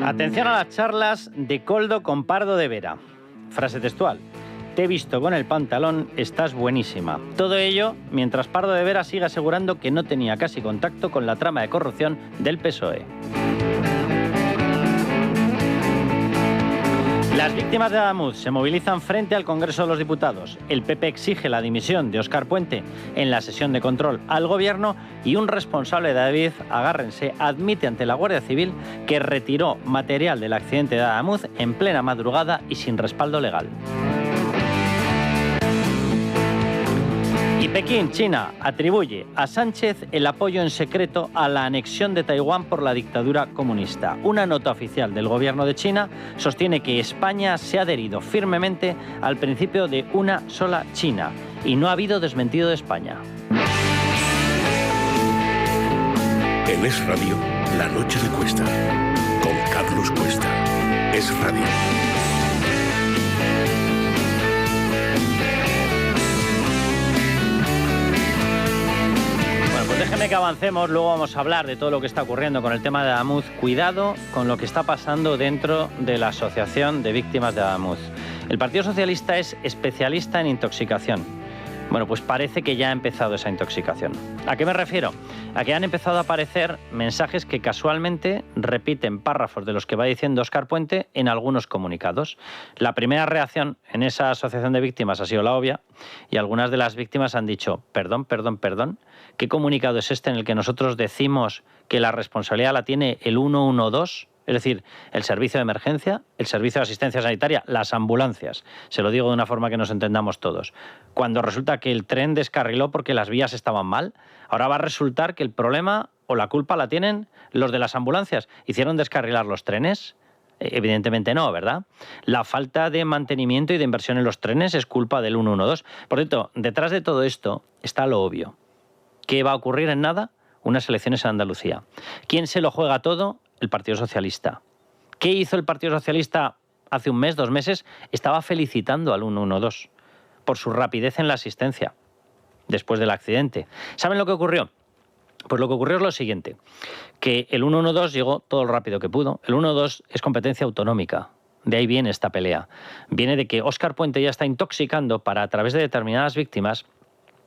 Atención a las charlas de Koldo con Pardo de Vera. Frase textual. Te he visto con el pantalón, estás buenísima. Todo ello mientras Pardo de Vera sigue asegurando que no tenía casi contacto con la trama de corrupción del PSOE. Las víctimas de Adamuz se movilizan frente al Congreso de los Diputados. El PP exige la dimisión de Óscar Puente en la sesión de control al Gobierno y un responsable de David, agárrense, admite ante la Guardia Civil que retiró material del accidente de Adamuz en plena madrugada y sin respaldo legal. Y Pekín, China, atribuye a Sánchez el apoyo en secreto a la anexión de Taiwán por la dictadura comunista. Una nota oficial del gobierno de China sostiene que España se ha adherido firmemente al principio de una sola China y no ha habido desmentido de España. En Es Radio, La Noche de Cuesta, con Carlos Cuesta. Es Radio. Déjeme que avancemos, luego vamos a hablar de todo lo que está ocurriendo con el tema de Adamuz. Cuidado con lo que está pasando dentro de la Asociación de Víctimas de Adamuz. El Partido Socialista es especialista en intoxicación. Bueno, pues parece que ya ha empezado esa intoxicación. ¿A qué me refiero? A que han empezado a aparecer mensajes que casualmente repiten párrafos de los que va diciendo Óscar Puente en algunos comunicados. La primera reacción en esa asociación de víctimas ha sido la obvia y algunas de las víctimas han dicho, perdón, ¿qué comunicado es este en el que nosotros decimos que la responsabilidad la tiene el 112? Es decir, el servicio de emergencia, el servicio de asistencia sanitaria, las ambulancias. Se lo digo de una forma que nos entendamos todos. Cuando resulta que el tren descarriló porque las vías estaban mal, ahora va a resultar que el problema o la culpa la tienen los de las ambulancias. ¿Hicieron descarrilar los trenes? Evidentemente no, ¿verdad? La falta de mantenimiento y de inversión en los trenes es culpa del 112. Por cierto, detrás de todo esto está lo obvio. ¿Qué va a ocurrir en nada? Unas elecciones en Andalucía. ¿Quién se lo juega todo? El Partido Socialista. ¿Qué hizo el Partido Socialista hace un mes, 2 meses? Estaba felicitando al 112 por su rapidez en la asistencia después del accidente. ¿Saben lo que ocurrió? Pues lo que ocurrió es lo siguiente, que el 112 llegó todo lo rápido que pudo. El 112 es competencia autonómica. De ahí viene esta pelea. Viene de que Óscar Puente ya está intoxicando para, a través de determinadas víctimas,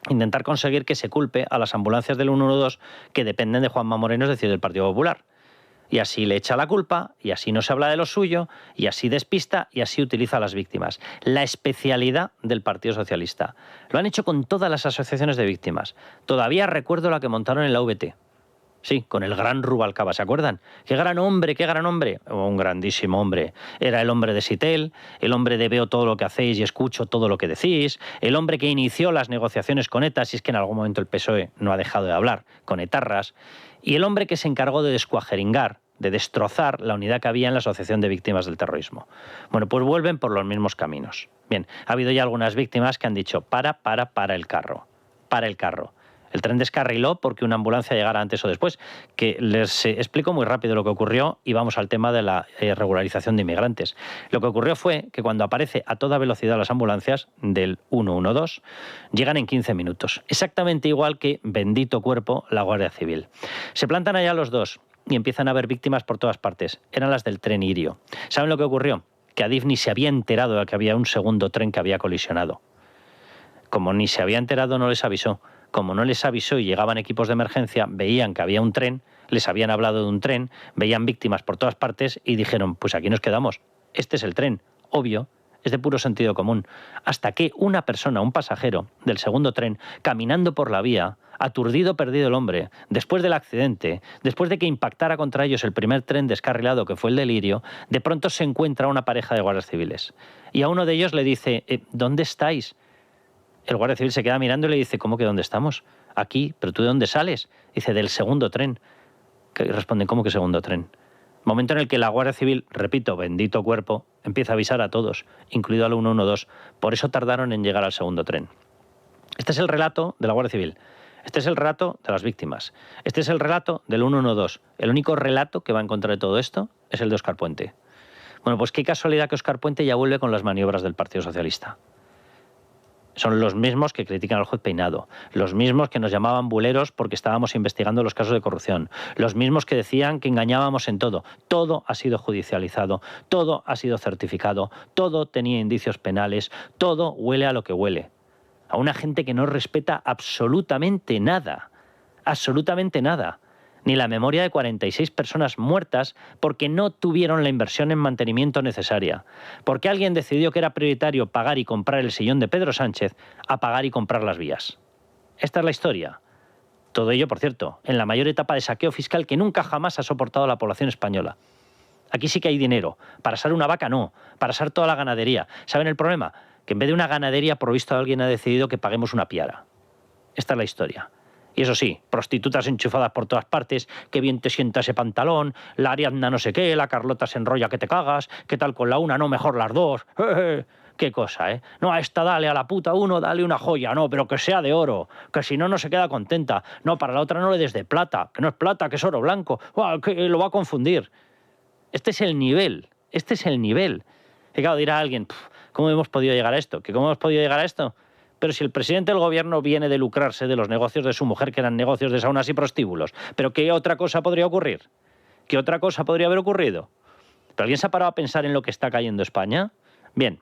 intentar conseguir que se culpe a las ambulancias del 112 que dependen de Juanma Moreno, es decir, del Partido Popular. Y así le echa la culpa, y así no se habla de lo suyo, y así despista, y así utiliza a las víctimas. La especialidad del Partido Socialista. Lo han hecho con todas las asociaciones de víctimas. Todavía recuerdo la que montaron en la VT. Sí, con el gran Rubalcaba, ¿se acuerdan? ¡Qué gran hombre, qué gran hombre! Un grandísimo hombre. Era el hombre de Sitel, el hombre de veo todo lo que hacéis y escucho todo lo que decís, el hombre que inició las negociaciones con ETA, si es que en algún momento el PSOE no ha dejado de hablar, con etarras, y el hombre que se encargó de descuajeringar, de destrozar la unidad que había en la Asociación de Víctimas del Terrorismo. Bueno, pues vuelven por los mismos caminos. Bien, ha habido ya algunas víctimas que han dicho, para el carro, para el carro. El tren descarriló porque una ambulancia llegara antes o después. Que les explico muy rápido lo que ocurrió y vamos al tema de la regularización de inmigrantes. Lo que ocurrió fue que cuando aparece a toda velocidad las ambulancias del 112, llegan en 15 minutos. Exactamente igual que, bendito cuerpo, la Guardia Civil. Se plantan allá los dos y empiezan a haber víctimas por todas partes. Eran las del tren Irio. ¿Saben lo que ocurrió? Que Adif ni se había enterado de que había un segundo tren que había colisionado. Como ni se había enterado, no les avisó. Como no les avisó y llegaban equipos de emergencia, veían que había un tren, les habían hablado de un tren, veían víctimas por todas partes y dijeron, pues aquí nos quedamos. Este es el tren. Obvio, es de puro sentido común. Hasta que una persona, un pasajero del segundo tren, caminando por la vía, aturdido, perdido el hombre, después del accidente, después de que impactara contra ellos el primer tren descarrilado que fue el delirio, de pronto se encuentra una pareja de guardias civiles. Y a uno de ellos le dice, ¿dónde estáis? El guardia civil se queda mirando y le dice, ¿cómo que dónde estamos? Aquí, ¿pero tú de dónde sales? Dice, del segundo tren. Y responden, ¿cómo que segundo tren? Momento en el que la Guardia Civil, repito, bendito cuerpo, empieza a avisar a todos, incluido al 112. Por eso tardaron en llegar al segundo tren. Este es el relato de la Guardia Civil. Este es el relato de las víctimas. Este es el relato del 112. El único relato que va en contra de todo esto es el de Óscar Puente. Bueno, pues qué casualidad que Óscar Puente ya vuelve con las maniobras del Partido Socialista. Son los mismos que critican al juez Peinado, los mismos que nos llamaban buleros porque estábamos investigando los casos de corrupción, los mismos que decían que engañábamos en todo. Todo ha sido judicializado, todo ha sido certificado, todo tenía indicios penales, todo huele a lo que huele. A una gente que no respeta absolutamente nada, ni la memoria de 46 personas muertas porque no tuvieron la inversión en mantenimiento necesaria, porque alguien decidió que era prioritario pagar y comprar el sillón de Pedro Sánchez a pagar y comprar las vías. Esta es la historia. Todo ello, por cierto, en la mayor etapa de saqueo fiscal que nunca jamás ha soportado la población española. Aquí sí que hay dinero. Para asar una vaca no, para asar toda la ganadería. ¿Saben el problema? Que en vez de una ganadería, por visto alguien ha decidido que paguemos una piara. Esta es la historia. Y eso sí, prostitutas enchufadas por todas partes, que bien te sienta ese pantalón, la Ariadna no sé qué, la Carlota se enrolla que te cagas, qué tal con la una, no, mejor las dos. Qué cosa, ¿eh? No, a esta dale, a la puta uno, dale una joya, no, pero que sea de oro, que si no, no se queda contenta. No, para la otra no le des de plata, que no es plata, que es oro blanco, que lo va a confundir. Este es el nivel. Y claro, dirá alguien, ¿cómo hemos podido llegar a esto? ¿Cómo hemos podido llegar a esto? Pero si el presidente del gobierno viene de lucrarse de los negocios de su mujer, que eran negocios de saunas y prostíbulos, ¿pero qué otra cosa podría ocurrir? ¿Qué otra cosa podría haber ocurrido? ¿Pero alguien se ha parado a pensar en lo que está cayendo España? Bien,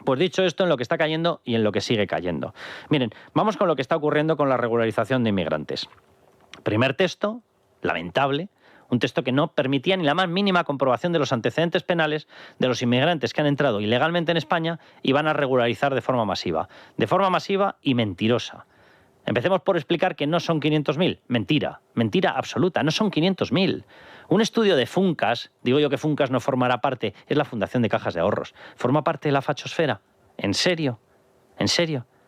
pues dicho esto, en lo que está cayendo y en lo que sigue cayendo. Miren, vamos con lo que está ocurriendo con la regularización de inmigrantes. Primer texto, lamentable. Un texto que no permitía ni la más mínima comprobación de los antecedentes penales de los inmigrantes que han entrado ilegalmente en España y van a regularizar de forma masiva y mentirosa. Empecemos por explicar que no son 500.000. Mentira absoluta, no son 500.000. Un estudio de Funcas, digo yo que Funcas no formará parte, es la Fundación de Cajas de Ahorros. ¿Forma parte de la fachosfera? ¿En serio?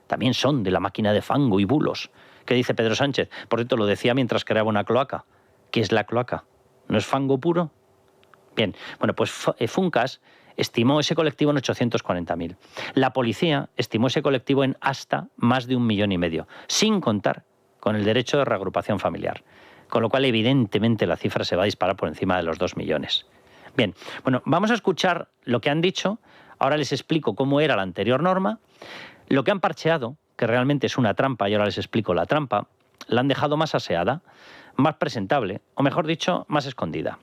También son de la máquina de fango y bulos. ¿Qué dice Pedro Sánchez? Por cierto, lo decía mientras creaba una cloaca. ¿Qué es la cloaca? ¿No es fango puro? Bien, bueno, pues Funcas estimó ese colectivo en 840.000. La policía estimó ese colectivo en hasta más de 1,5 millones, sin contar con el derecho de reagrupación familiar. Con lo cual, evidentemente, la cifra se va a disparar por encima de los 2 millones. Bien, bueno, vamos a escuchar lo que han dicho. Ahora les explico cómo era la anterior norma. Lo que han parcheado, que realmente es una trampa, y ahora les explico la trampa, la han dejado más aseada, más presentable, o mejor dicho, más escondida.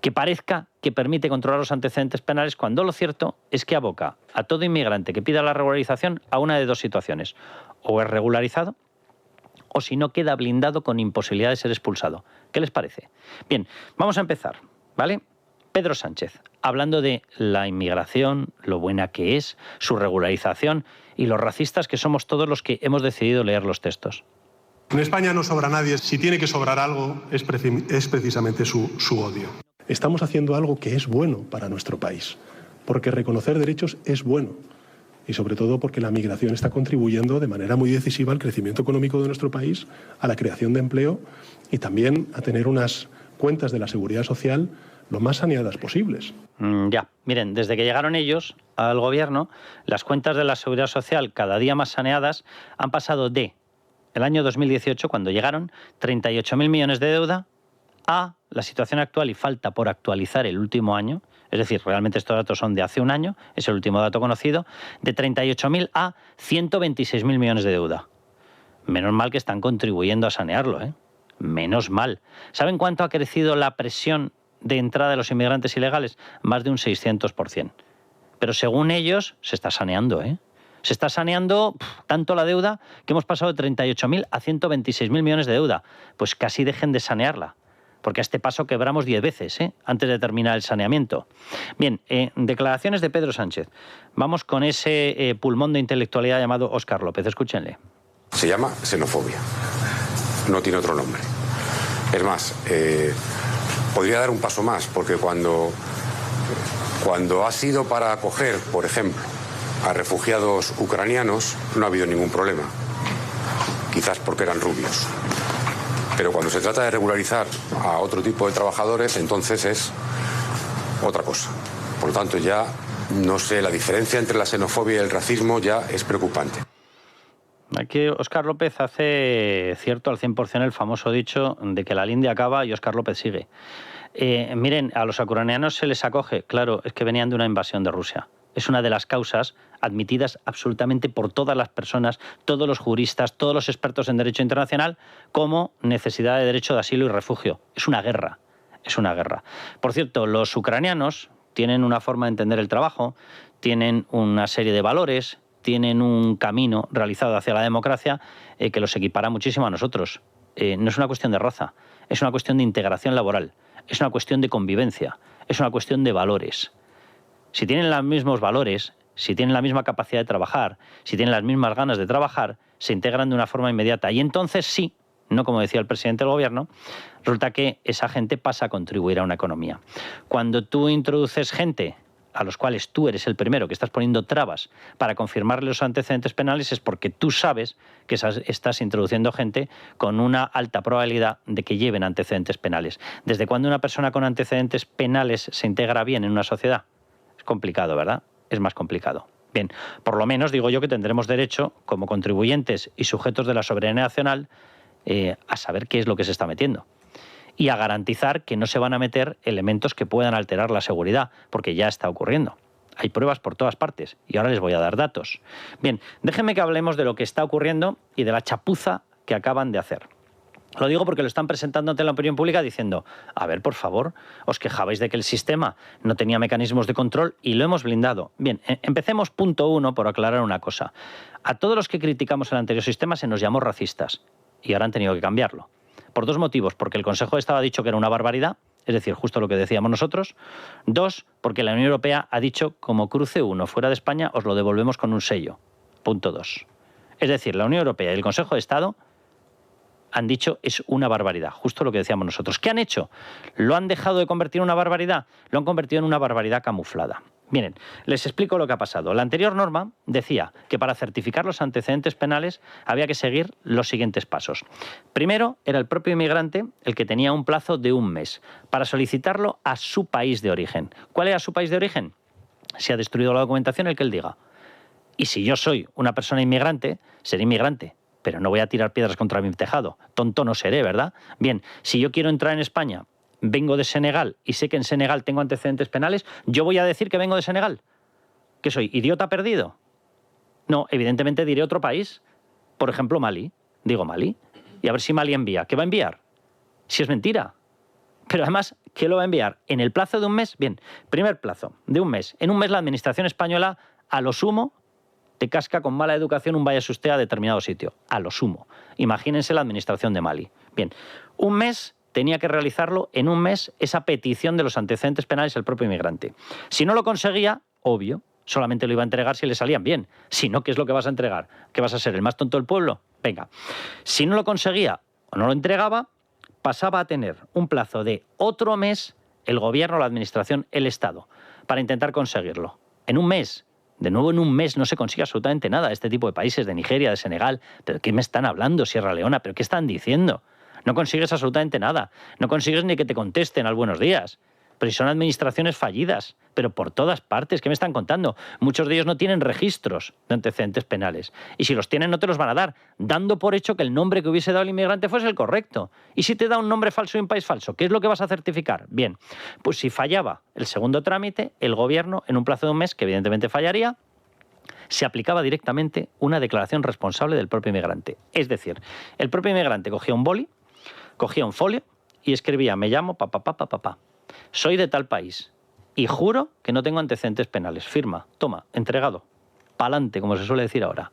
Que parezca que permite controlar los antecedentes penales cuando lo cierto es que aboca a todo inmigrante que pida la regularización a una de dos situaciones. O es regularizado, o si no queda blindado con imposibilidad de ser expulsado. ¿Qué les parece? Bien, vamos a empezar, ¿vale? Pedro Sánchez, hablando de la inmigración, lo buena que es, su regularización y los racistas que somos todos los que hemos decidido leer los textos. En España no sobra nadie. Si tiene que sobrar algo, es precisamente su odio. Estamos haciendo algo que es bueno para nuestro país, porque reconocer derechos es bueno, y sobre todo porque la migración está contribuyendo de manera muy decisiva al crecimiento económico de nuestro país, a la creación de empleo y también a tener unas cuentas de la seguridad social lo más saneadas posibles. Ya, miren, desde que llegaron ellos al gobierno, las cuentas de la seguridad social cada día más saneadas han pasado de el año 2018, cuando llegaron, 38.000 millones de deuda, a la situación actual, y falta por actualizar el último año, es decir, realmente estos datos son de hace un año, es el último dato conocido, de 38.000 a 126.000 millones de deuda. Menos mal que están contribuyendo a sanearlo, ¿eh? Menos mal. ¿Saben cuánto ha crecido la presión de entrada de los inmigrantes ilegales? Más de un 600%. Pero según ellos, se está saneando, ¿eh? Se está saneando tanto la deuda que hemos pasado de 38.000 a 126.000 millones de deuda. Pues casi dejen de sanearla, porque a este paso quebramos 10 veces, antes de terminar el saneamiento. Bien, declaraciones de Pedro Sánchez. Vamos con ese pulmón de intelectualidad llamado Óscar López. Escúchenle. Se llama xenofobia. No tiene otro nombre. Es más, podría dar un paso más, porque cuando ha sido para acoger, por ejemplo, a refugiados ucranianos, no ha habido ningún problema. Quizás porque eran rubios. Pero cuando se trata de regularizar a otro tipo de trabajadores, entonces es otra cosa. Por lo tanto, ya no sé, la diferencia entre la xenofobia y el racismo ya es preocupante. Aquí Óscar López hace cierto al 100% el famoso dicho de que la linde acaba y Óscar López sigue. Miren, a los ucranianos se les acoge, claro, es que venían de una invasión de Rusia. Es una de las causas admitidas absolutamente por todas las personas, todos los juristas, todos los expertos en derecho internacional, como necesidad de derecho de asilo y refugio. Es una guerra, es una guerra. Por cierto, los ucranianos tienen una forma de entender el trabajo, tienen una serie de valores, tienen un camino realizado hacia la democracia que los equipara muchísimo a nosotros. No es una cuestión de raza, es una cuestión de integración laboral, es una cuestión de convivencia, es una cuestión de valores. Si tienen los mismos valores, si tienen la misma capacidad de trabajar, si tienen las mismas ganas de trabajar, se integran de una forma inmediata. Y entonces sí, no como decía el presidente del gobierno, resulta que esa gente pasa a contribuir a una economía. Cuando tú introduces gente a los cuales tú eres el primero que estás poniendo trabas para confirmarle los antecedentes penales, es porque tú sabes que estás introduciendo gente con una alta probabilidad de que lleven antecedentes penales. ¿Desde cuándo una persona con antecedentes penales se integra bien en una sociedad? Es complicado, ¿verdad? Es más complicado. Bien, por lo menos digo yo que tendremos derecho, como contribuyentes y sujetos de la soberanía nacional, a saber qué es lo que se está metiendo. Y a garantizar que no se van a meter elementos que puedan alterar la seguridad, porque ya está ocurriendo. Hay pruebas por todas partes y ahora les voy a dar datos. Bien, déjenme que hablemos de lo que está ocurriendo y de la chapuza que acaban de hacer. Lo digo porque lo están presentando ante la opinión pública diciendo, a ver, por favor, os quejabais de que el sistema no tenía mecanismos de control y lo hemos blindado. Bien, empecemos punto 1 por aclarar una cosa. A todos los que criticamos el anterior sistema se nos llamó racistas y ahora han tenido que cambiarlo. Por dos motivos, porque el Consejo de Estado ha dicho que era una barbaridad, es decir, justo lo que decíamos nosotros. 2, porque la Unión Europea ha dicho, como cruce uno fuera de España, os lo devolvemos con un sello. Punto 2. Es decir, la Unión Europea y el Consejo de Estado han dicho es una barbaridad, justo lo que decíamos nosotros. ¿Qué han hecho? ¿Lo han dejado de convertir en una barbaridad? Lo han convertido en una barbaridad camuflada. Miren, les explico lo que ha pasado. La anterior norma decía que para certificar los antecedentes penales había que seguir los siguientes pasos. Primero, era el propio inmigrante el que tenía un plazo de un mes para solicitarlo a su país de origen. ¿Cuál era su país de origen? Si ha destruido la documentación, el que él diga. Y si yo soy una persona inmigrante, seré inmigrante, pero no voy a tirar piedras contra mi tejado. Tonto no seré, ¿verdad? Bien, si yo quiero entrar en España, vengo de Senegal y sé que en Senegal tengo antecedentes penales, ¿yo voy a decir que vengo de Senegal? ¿Que soy idiota perdido? No, evidentemente diré otro país. Por ejemplo, Mali. Digo Mali. Y a ver si Mali envía. ¿Qué va a enviar? Si es mentira. Pero además, ¿qué lo va a enviar? ¿En el plazo de un mes? Bien, primer plazo, de un mes. En un mes la administración española, a lo sumo, te casca con mala educación un váyase usted a determinado sitio. A lo sumo. Imagínense la administración de Mali. Bien, un mes tenía que realizarlo, en un mes, esa petición de los antecedentes penales al propio inmigrante. Si no lo conseguía, obvio, solamente lo iba a entregar si le salían bien. Si no, ¿qué es lo que vas a entregar? ¿Que vas a ser el más tonto del pueblo? Venga. Si no lo conseguía o no lo entregaba, pasaba a tener un plazo de otro mes el gobierno, la administración, el Estado, para intentar conseguirlo. En un mes. De nuevo, en un mes no se consigue absolutamente nada. Este tipo de países, de Nigeria, de Senegal, ¿pero qué me están hablando? Sierra Leona, ¿pero qué están diciendo? No consigues absolutamente nada. No consigues ni que te contesten al buenos días. Pero si son administraciones fallidas, pero por todas partes, ¿qué me están contando? Muchos de ellos no tienen registros de antecedentes penales. Y si los tienen, no te los van a dar, dando por hecho que el nombre que hubiese dado el inmigrante fuese el correcto. Y si te da un nombre falso y un país falso, ¿qué es lo que vas a certificar? Bien, pues si fallaba el segundo trámite, el gobierno, en un plazo de un mes, que evidentemente fallaría, se aplicaba directamente una declaración responsable del propio inmigrante. Es decir, el propio inmigrante cogía un boli, cogía un folio y escribía, me llamo papá. Soy de tal país y juro que no tengo antecedentes penales. Firma, toma, entregado, pa'lante, como se suele decir ahora.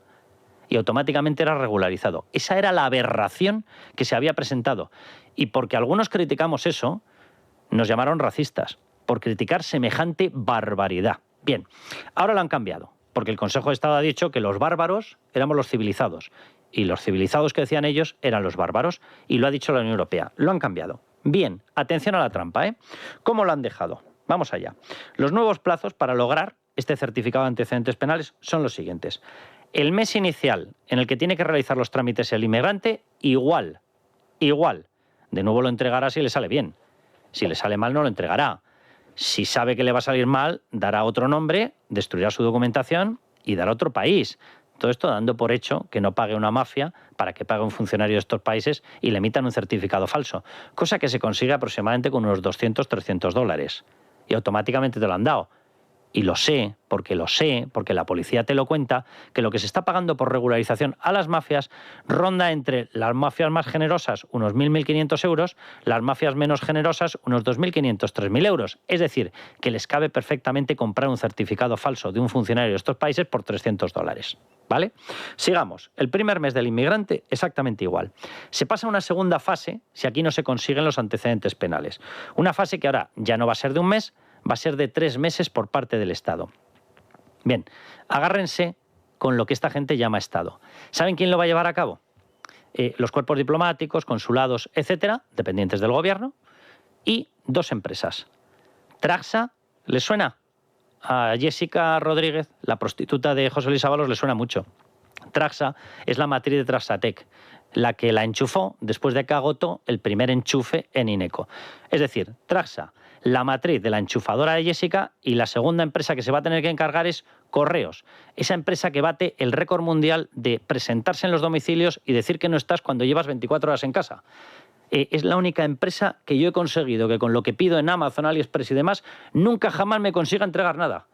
Y automáticamente era regularizado. Esa era la aberración que se había presentado. Y porque algunos criticamos eso, nos llamaron racistas, por criticar semejante barbaridad. Bien, ahora lo han cambiado, porque el Consejo de Estado ha dicho que los bárbaros éramos los civilizados. Y los civilizados que decían ellos eran los bárbaros, y lo ha dicho la Unión Europea. Lo han cambiado. Bien, atención a la trampa, ¿eh? ¿Cómo lo han dejado? Vamos allá. Los nuevos plazos para lograr este certificado de antecedentes penales son los siguientes. El mes inicial en el que tiene que realizar los trámites el inmigrante, igual. De nuevo lo entregará si le sale bien. Si le sale mal, no lo entregará. Si sabe que le va a salir mal, dará otro nombre, destruirá su documentación y dará otro país. Todo esto dando por hecho que no pague una mafia para que pague un funcionario de estos países y le emitan un certificado falso, cosa que se consigue aproximadamente con unos $200-300. Y automáticamente te lo han dado. y lo sé, porque la policía te lo cuenta, que lo que se está pagando por regularización a las mafias ronda entre las mafias más generosas unos 1.000-1.500 euros, las mafias menos generosas unos 2.500-3.000 euros. Es decir, que les cabe perfectamente comprar un certificado falso de un funcionario de estos países por $300. ¿Vale? Sigamos. El primer mes del inmigrante, exactamente igual. Se pasa a una segunda fase si aquí no se consiguen los antecedentes penales. Una fase que ahora ya no va a ser de un mes, va a ser de 3 meses por parte del Estado. Bien, agárrense con lo que esta gente llama Estado. ¿Saben quién lo va a llevar a cabo? Los cuerpos diplomáticos, consulados, etcétera, dependientes del gobierno, y 2 empresas. Traxa, ¿les suena? A Jessica Rodríguez, la prostituta de José Luis Ábalos, le suena mucho. Traxa es la matriz de Traxatec, la que la enchufó después de que agotó el primer enchufe en Ineco. Es decir, Traxa, la matriz de la enchufadora de Jessica, y la segunda empresa que se va a tener que encargar es Correos, esa empresa que bate el récord mundial de presentarse en los domicilios y decir que no estás cuando llevas 24 horas en casa. Es la única empresa que yo he conseguido que con lo que pido en Amazon, AliExpress y demás, nunca jamás me consiga entregar nada.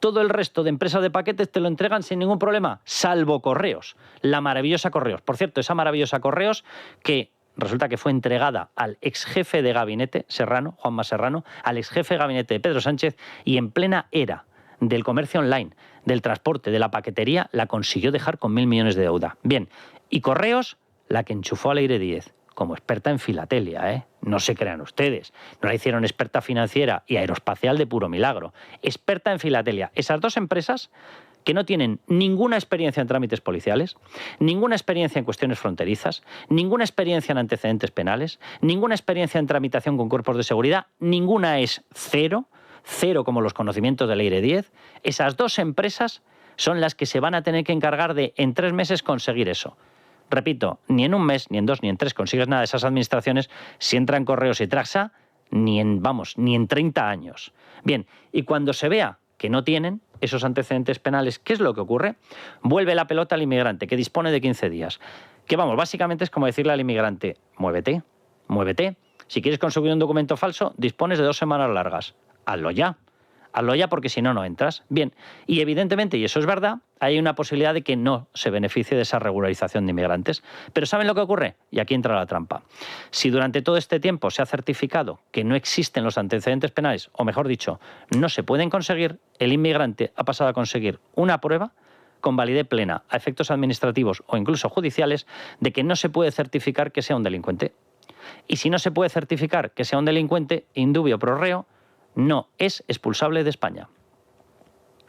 Todo el resto de empresas de paquetes te lo entregan sin ningún problema, salvo Correos, la maravillosa Correos. Por cierto, esa maravillosa Correos que resulta que fue entregada al ex jefe de gabinete, Serrano, Juanma Serrano, al ex jefe de gabinete de Pedro Sánchez, y en plena era del comercio online, del transporte, de la paquetería, la consiguió dejar con 1.000 millones de deuda. Bien, y Correos, la que enchufó a Leire Díez como experta en filatelia, ¿eh? No se crean ustedes. No la hicieron experta financiera y aeroespacial de puro milagro. Experta en filatelia. Esas 2 empresas que no tienen ninguna experiencia en trámites policiales, ninguna experiencia en cuestiones fronterizas, ninguna experiencia en antecedentes penales, ninguna experiencia en tramitación con cuerpos de seguridad, ninguna es cero como los conocimientos de Leire Díez. Esas 2 empresas son las que se van a tener que encargar de, en 3 meses, conseguir eso. Repito, ni en un mes, ni en 2, ni en 3 consigues nada de esas administraciones si entran Correos y Traxa, ni en 30 años. Bien, y cuando se vea que no tienen esos antecedentes penales, ¿qué es lo que ocurre? Vuelve la pelota al inmigrante, que dispone de 15 días. Que vamos, básicamente es como decirle al inmigrante, muévete. Si quieres conseguir un documento falso, dispones de 2 semanas largas. Hazlo ya porque si no, no entras. Bien, y evidentemente, y eso es verdad, hay una posibilidad de que no se beneficie de esa regularización de inmigrantes. Pero ¿saben lo que ocurre? Y aquí entra la trampa. Si durante todo este tiempo se ha certificado que no existen los antecedentes penales, o mejor dicho, no se pueden conseguir, el inmigrante ha pasado a conseguir una prueba con validez plena a efectos administrativos o incluso judiciales de que no se puede certificar que sea un delincuente. Y si no se puede certificar que sea un delincuente, indubio pro reo, no es expulsable de España.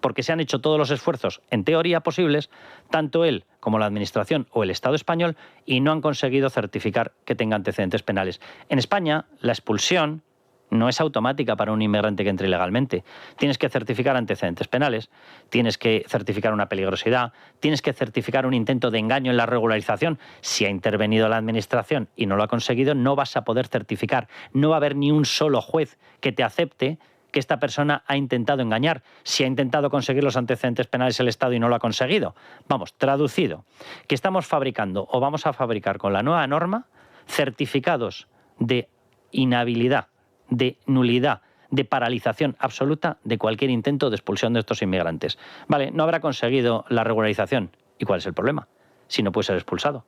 Porque se han hecho todos los esfuerzos, en teoría posibles, tanto él como la Administración o el Estado español, y no han conseguido certificar que tenga antecedentes penales. En España, la expulsión no es automática para un inmigrante que entre ilegalmente. Tienes que certificar antecedentes penales, tienes que certificar una peligrosidad, tienes que certificar un intento de engaño en la regularización. Si ha intervenido la Administración y no lo ha conseguido, no vas a poder certificar. No va a haber ni un solo juez que te acepte que esta persona ha intentado engañar. Si ha intentado conseguir los antecedentes penales el Estado y no lo ha conseguido. Vamos, traducido, que estamos fabricando o vamos a fabricar con la nueva norma certificados de inhabilidad, de nulidad, de paralización absoluta de cualquier intento de expulsión de estos inmigrantes. Vale, no habrá conseguido la regularización. ¿Y cuál es el problema? Si no puede ser expulsado.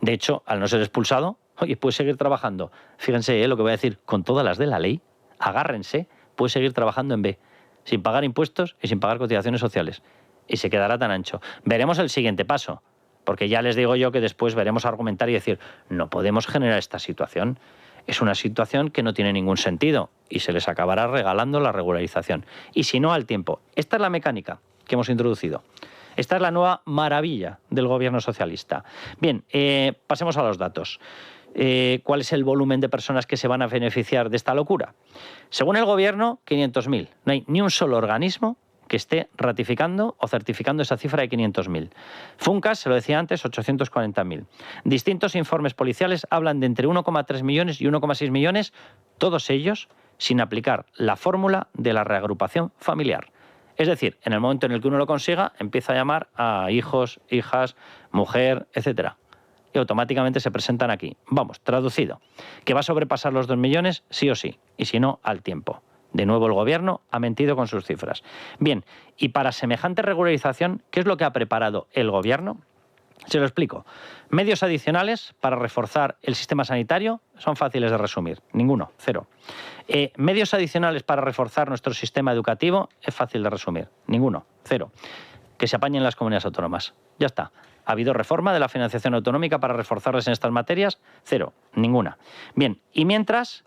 De hecho, al no ser expulsado, oye, puede seguir trabajando. Fíjense lo que voy a decir, con todas las de la ley, agárrense, puede seguir trabajando en B, sin pagar impuestos y sin pagar cotizaciones sociales. Y se quedará tan ancho. Veremos el siguiente paso, porque ya les digo yo que después veremos argumentar y decir, no podemos generar esta situación. Es una situación que no tiene ningún sentido y se les acabará regalando la regularización. Y si no, al tiempo. Esta es la mecánica que hemos introducido. Esta es la nueva maravilla del gobierno socialista. Bien, pasemos a los datos. ¿Cuál es el volumen de personas que se van a beneficiar de esta locura? Según el gobierno, 500.000. No hay ni un solo organismo que esté ratificando o certificando esa cifra de 500.000. Funcas, se lo decía antes, 840.000. Distintos informes policiales hablan de entre 1,3 millones y 1,6 millones, todos ellos sin aplicar la fórmula de la reagrupación familiar. Es decir, en el momento en el que uno lo consiga, empieza a llamar a hijos, hijas, mujer, etcétera. Y automáticamente se presentan aquí. Vamos, traducido. ¿Que va a sobrepasar los 2 millones? Sí o sí. Y si no, al tiempo. De nuevo el Gobierno ha mentido con sus cifras. Bien, y para semejante regularización, ¿qué es lo que ha preparado el Gobierno? Se lo explico. Medios adicionales para reforzar el sistema sanitario son fáciles de resumir. Ninguno, cero. Medios adicionales para reforzar nuestro sistema educativo es fácil de resumir. Ninguno, cero. Que se apañen las comunidades autónomas. Ya está. ¿Ha habido reforma de la financiación autonómica para reforzarles en estas materias? Cero, ninguna. Bien, y mientras,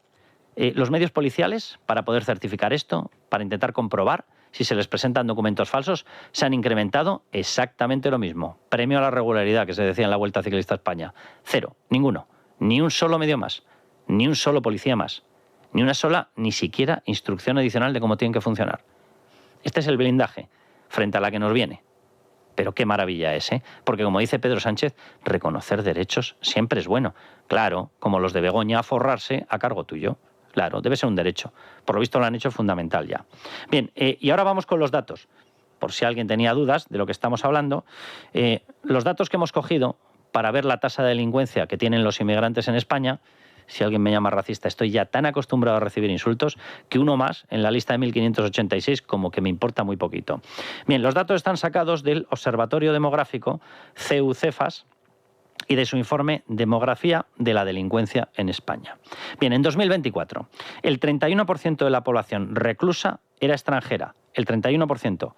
los medios policiales, para poder certificar esto, para intentar comprobar si se les presentan documentos falsos, se han incrementado exactamente lo mismo. Premio a la regularidad, que se decía en la Vuelta Ciclista a España. Cero, ninguno. Ni un solo medio más. Ni un solo policía más. Ni una sola, ni siquiera, instrucción adicional de cómo tienen que funcionar. Este es el blindaje frente a la que nos viene. Pero qué maravilla es, ¿eh? Porque como dice Pedro Sánchez, reconocer derechos siempre es bueno. Claro, como los de Begoña, a forrarse a cargo tuyo. Claro, debe ser un derecho. Por lo visto lo han hecho fundamental ya. Bien, y ahora vamos con los datos. Por si alguien tenía dudas de lo que estamos hablando, los datos que hemos cogido para ver la tasa de delincuencia que tienen los inmigrantes en España. Si alguien me llama racista, estoy ya tan acostumbrado a recibir insultos que uno más en la lista de 1586 como que me importa muy poquito. Bien, los datos están sacados del Observatorio Demográfico CEU-Cefas y de su informe Demografía de la Delincuencia en España. Bien, en 2024, el 31% de la población reclusa era extranjera, el 31%.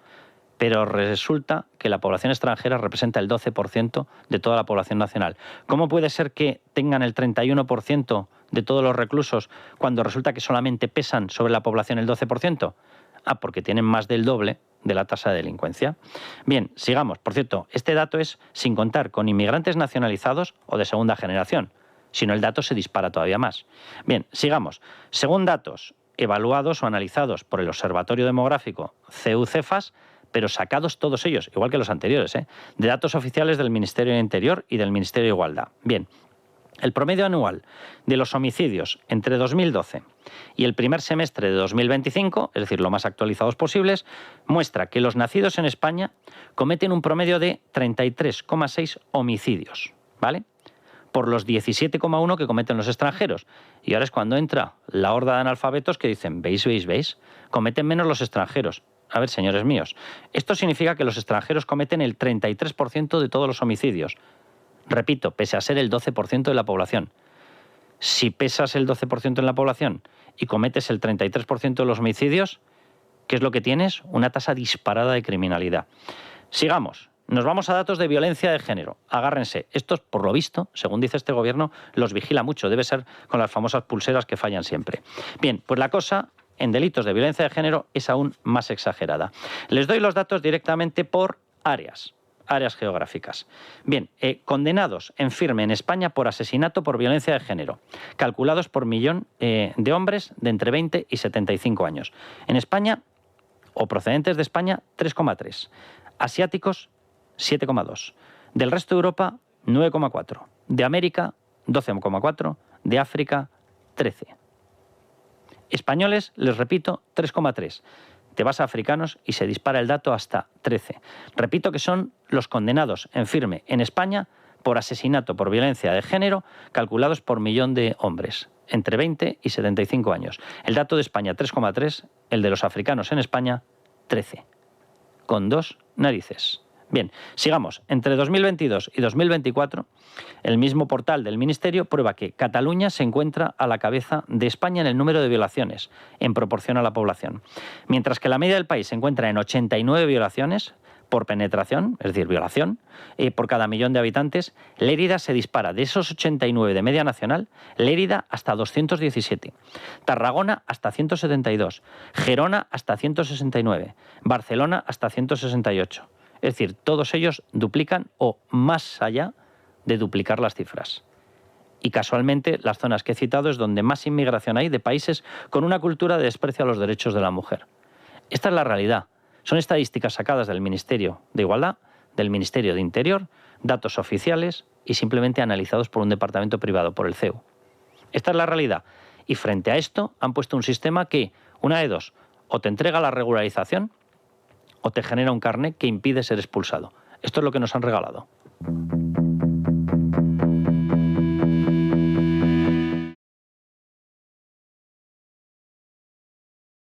Pero resulta que la población extranjera representa el 12% de toda la población nacional. ¿Cómo puede ser que tengan el 31% de todos los reclusos cuando resulta que solamente pesan sobre la población el 12%? Ah, porque tienen más del doble de la tasa de delincuencia. Bien, sigamos. Por cierto, este dato es sin contar con inmigrantes nacionalizados o de segunda generación. Si no, el dato se dispara todavía más. Bien, sigamos. Según datos evaluados o analizados por el Observatorio Demográfico CEU-Cefas, pero sacados todos ellos, igual que los anteriores, de datos oficiales del Ministerio de Interior y del Ministerio de Igualdad. Bien, el promedio anual de los homicidios entre 2012 y el primer semestre de 2025, es decir, lo más actualizados posibles, muestra que los nacidos en España cometen un promedio de 33,6 homicidios, ¿vale? Por los 17,1 que cometen los extranjeros. Y ahora es cuando entra la horda de analfabetos que dicen, ¿veis? Cometen menos los extranjeros. A ver, señores míos, esto significa que los extranjeros cometen el 33% de todos los homicidios. Repito, pese a ser el 12% de la población. Si pesas el 12% en la población y cometes el 33% de los homicidios, ¿qué es lo que tienes? Una tasa disparada de criminalidad. Sigamos. Nos vamos a datos de violencia de género. Agárrense. Estos, por lo visto, según dice este gobierno, los vigila mucho. Debe ser con las famosas pulseras que fallan siempre. Bien, pues la cosa en delitos de violencia de género es aún más exagerada. Les doy los datos directamente por áreas geográficas. Bien, condenados en firme en España por asesinato por violencia de género, calculados por millón de hombres de entre 20 y 75 años. En España, o procedentes de España, 3,3. Asiáticos, 7,2. Del resto de Europa, 9,4. De América, 12,4. De África, 13. Españoles, les repito, 3,3. Te vas a africanos y se dispara el dato hasta 13. Repito que son los condenados en firme en España por asesinato por violencia de género, calculados por millón de hombres, entre 20 y 75 años. El dato de España, 3,3, el de los africanos en España, 13. Con 2 narices. Bien, sigamos. Entre 2022 y 2024, el mismo portal del Ministerio prueba que Cataluña se encuentra a la cabeza de España en el número de violaciones, en proporción a la población. Mientras que la media del país se encuentra en 89 violaciones por penetración, es decir, violación, por cada millón de habitantes, Lérida se dispara de esos 89 de media nacional, Lérida hasta 217, Tarragona hasta 172, Gerona hasta 169, Barcelona hasta 168. Es decir, todos ellos duplican o más allá de duplicar las cifras. Y casualmente las zonas que he citado es donde más inmigración hay de países con una cultura de desprecio a los derechos de la mujer. Esta es la realidad. Son estadísticas sacadas del Ministerio de Igualdad, del Ministerio de Interior, datos oficiales y simplemente analizados por un departamento privado, por el CEU. Esta es la realidad. Y frente a esto han puesto un sistema que, una de dos, o te entrega la regularización o te genera un carné que impide ser expulsado. Esto es lo que nos han regalado.